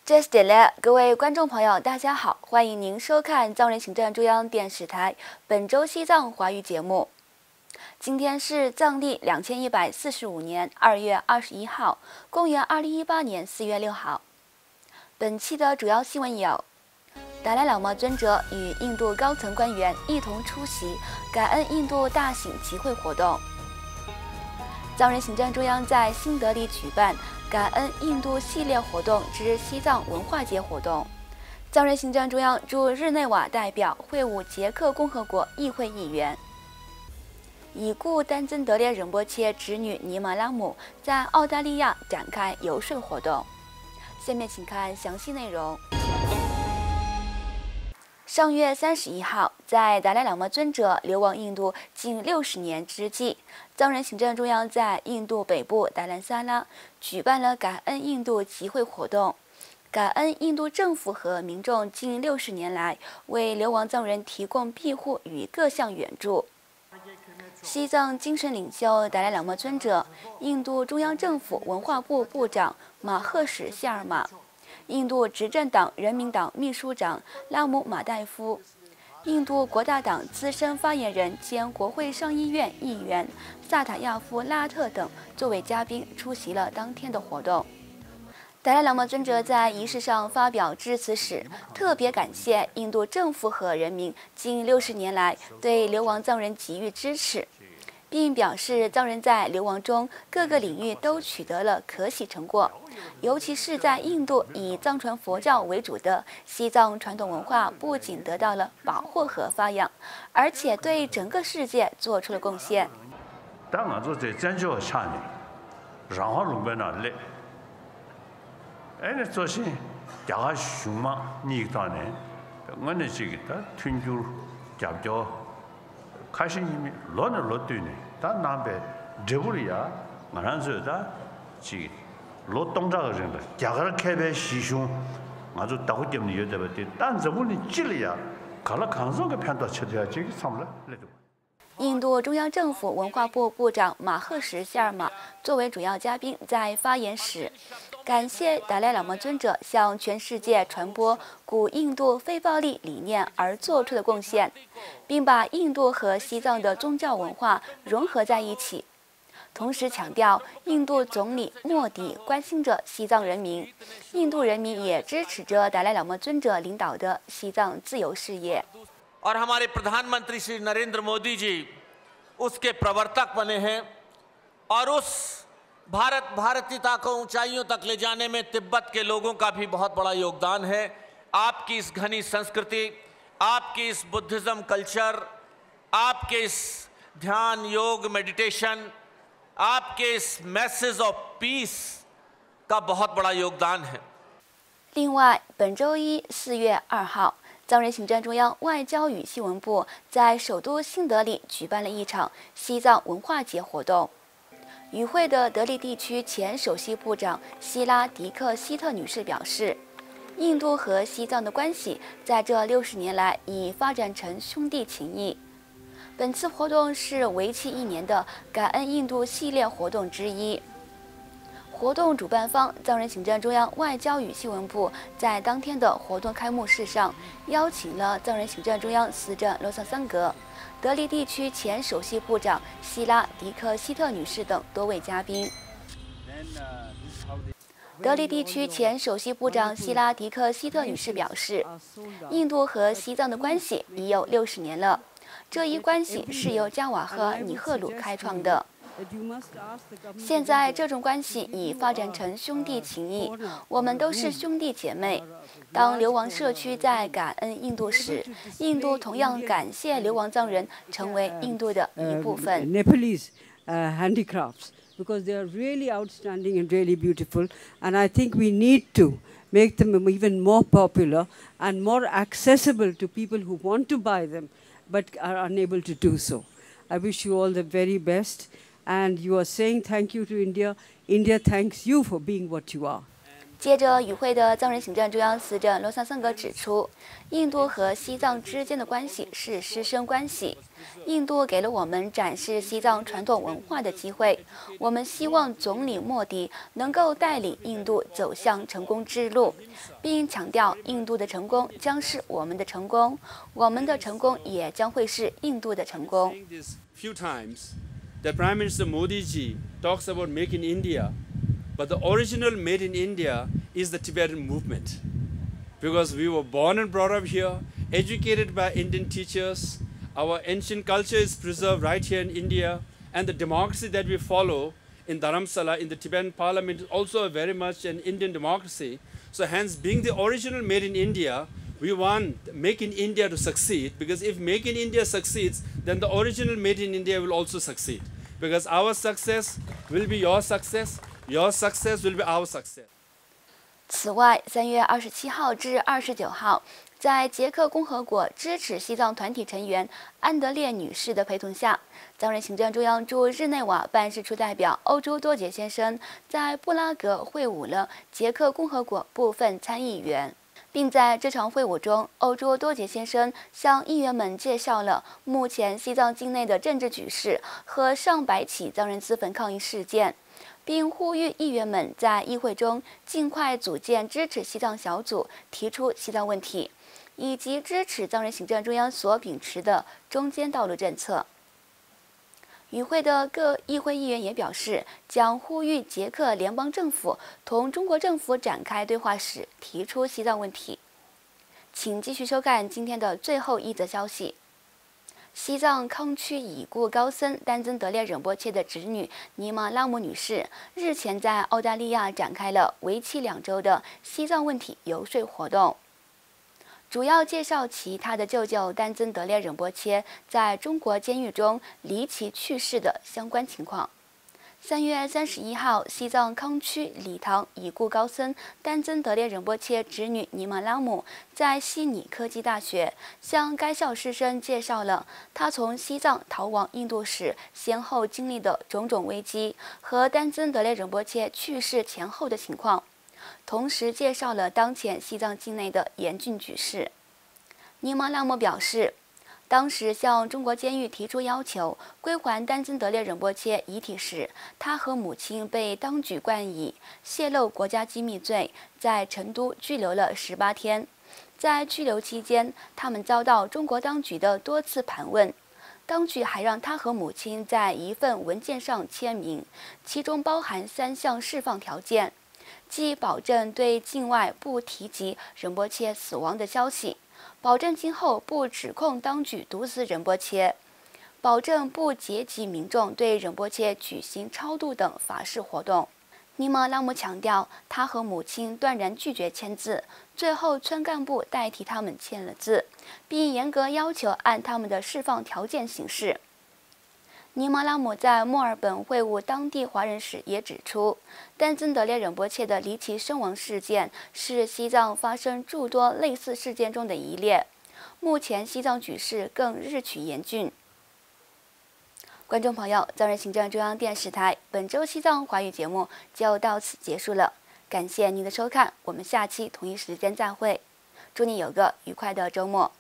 这是点了，各位观众朋友，大家好，欢迎您收看藏人行政中央电视台本周西藏华语节目。今天是藏历2145年2月21号，公元2018年4月6号。本期的主要新闻有：达赖喇嘛尊者与印度高层官员一同出席感恩印度大喜集会活动。藏人行政中央在新德里举办感恩印度系列活动之西藏文化节活动。藏人行政中央驻日内瓦代表会晤捷克共和国议会议员。已故丹增德烈仁波切侄女尼玛拉姆在澳大利亚展开游说活动。下面请看详细内容。上月31号，在达赖喇嘛尊者流亡印度近60年之际，藏人行政中央在印度北部达兰萨拉举办了感恩印度集会活动，感恩印度政府和民众近60年来为流亡藏人提供庇护与各项援助。西藏精神领袖达赖喇嘛尊者、印度中央政府文化部部长马赫史谢尔玛、印度执政党人民党秘书长拉姆马代夫、印度国大党资深发言人兼国会上议院议员萨塔亚夫拉特等作为嘉宾出席了当天的活动。达赖喇嘛尊者在仪式上发表致辞时，特别感谢印度政府和人民近60年来对流亡藏人给予支持，并表示藏人在流亡中各个领域都取得了可喜成果，尤其是在印度以藏传佛教为主的西藏传统文化不仅得到了保护和发扬，而且对整个世界做出了贡献。ene zoshi jaga shuma nikdane ngane chigita tunjur jabjo kashinimi lone lotune ta nambe deburia mananzo da chi lotong자가 된다 jaga kebe shishun 아주 다고 때문에 여대버티 딴 저분이 찔이야 갈라 강성의 편도 쳐야지 삼라 레도 印度中央政府文化部部长马赫什谢尔玛作为主要嘉宾，在发言时感谢达赖喇嘛尊者向全世界传播古印度非暴力理念而做出的贡献，并把印度和西藏的宗教文化融合在一起。同时强调，印度总理莫迪关心着西藏人民，印度人民也支持着达赖喇嘛尊者领导的西藏自由事业。और हमारे प्रधानमंत्री श्री नरेंद्र मोदी जी उसके प्रवर्तक बने हैं और उस भारतीयता को ऊंचाइयों तक ले जाने में तिब्बत के लोगों का भी बहुत बड़ा योगदान है। आपकी इस घनी संस्कृति, आपकी इस बुद्धिज्म कल्चर, आपके इस ध्यान योग मेडिटेशन, आपके इस मैसेज ऑफ पीस का बहुत बड़ा योगदान है। 另外，本周一4月2号。藏人行政中央外交与新闻部在首都新德里举办了一场西藏文化节活动。与会的德里地区前首席部长希拉迪克希特女士表示，印度和西藏的关系在这60年来已发展成兄弟情谊。本次活动是为期1年的感恩印度系列活动之一。活动主办方藏人行政中央外交与新闻部在当天的活动开幕式上邀请了藏人行政中央司政罗萨桑格、德里地区前首席部长希拉迪克希特女士等多位嘉宾。德里地区前首席部长希拉迪克希特女士表示，印度和西藏的关系已有60年了，这一关系是由加瓦赫尼赫鲁开创的。现在这种关系已发展成兄弟情谊，我们都是兄弟姐妹。当流亡社区在感恩印度时，印度同样感谢流亡藏人成为印度的一部分。Nepalese handicrafts, because they are really outstanding and really beautiful, and I think we need to make them even more popular and more accessible to people who want to buy them but are unable to do so. I wish you all the very best. And you are saying thank you to India. India thanks you for being what you are. 接着与会的藏人行政中央司政罗萨桑格指出，印度和西藏之间的关系是师生关系。印度给了我们展示西藏传统文化的机会，我们希望总理莫迪能够带领印度走向成功之路，并强调印度的成功将是我们的成功，我们的成功也将会是印度的成功。Few times that Prime Minister Modi ji talks about Make in India, but the original Made in India is the Tibetan movement, because we were born and brought up here, educated by Indian teachers. Our ancient culture is preserved right here in India, and the democracy that we follow in Dharamsala, in the Tibetan parliament, is also very much an Indian democracy. So hence, being the original Made in India, we want Make in India to succeed, because if Make in India succeeds, then the original Made in India will also succeed, because our success will be your success will be our success. 此外，3月27号至29号，在捷克共和国支持西藏团体成员安德烈女士的陪同下，藏人行政中央驻日内瓦办事处代表欧洲多杰先生在布拉格会晤了捷克共和国部分参议员，并在这场会晤中，欧洲多杰先生向议员们介绍了目前西藏境内的政治局势和上百起藏人自焚抗议事件，并呼吁议员们在议会中尽快组建支持西藏小组，提出西藏问题，以及支持藏人行政中央所秉持的中间道路政策。与会的各议会议员也表示，将呼吁捷克联邦政府同中国政府展开对话时提出西藏问题。请继续收看今天的最后一则消息。西藏康区已故高僧丹增德烈仁波切的侄女尼玛拉姆女士日前在澳大利亚展开了为期2周的西藏问题游说活动，主要介绍他的舅舅丹增德烈仁波切在中国监狱中离奇去世的相关情况。3月31号，西藏康区理塘已故高僧丹增德烈仁波切侄女尼玛拉姆在悉尼科技大学向该校师生介绍了他从西藏逃往印度时先后经历的种种危机和丹增德烈仁波切去世前后的情况，同时介绍了当前西藏境内的严峻局势。尼玛拉姆表示，当时向中国监狱提出要求归还丹增德烈仁波切遗体时，他和母亲被当局冠以泄露国家机密罪，在成都拘留了18天。在拘留期间，他们遭到中国当局的多次盘问，当局还让他和母亲在一份文件上签名，其中包含3项释放条件，即保证对境外不提及仁波切死亡的消息，保证今后不指控当局毒死仁波切，保证不结集民众对仁波切举行超度等法事活动。尼玛拉姆强调，他和母亲断然拒绝签字，最后村干部代替他们签了字，并严格要求按他们的释放条件行事。尼玛拉姆在墨尔本会晤当地华人时也指出，丹增德烈仁波切的离奇身亡事件是西藏发生诸多类似事件中的一列，目前西藏局势更日趋严峻。观众朋友，藏人行政中央电视台本周西藏华语节目就到此结束了，感谢您的收看，我们下期同一时间再会，祝你有个愉快的周末。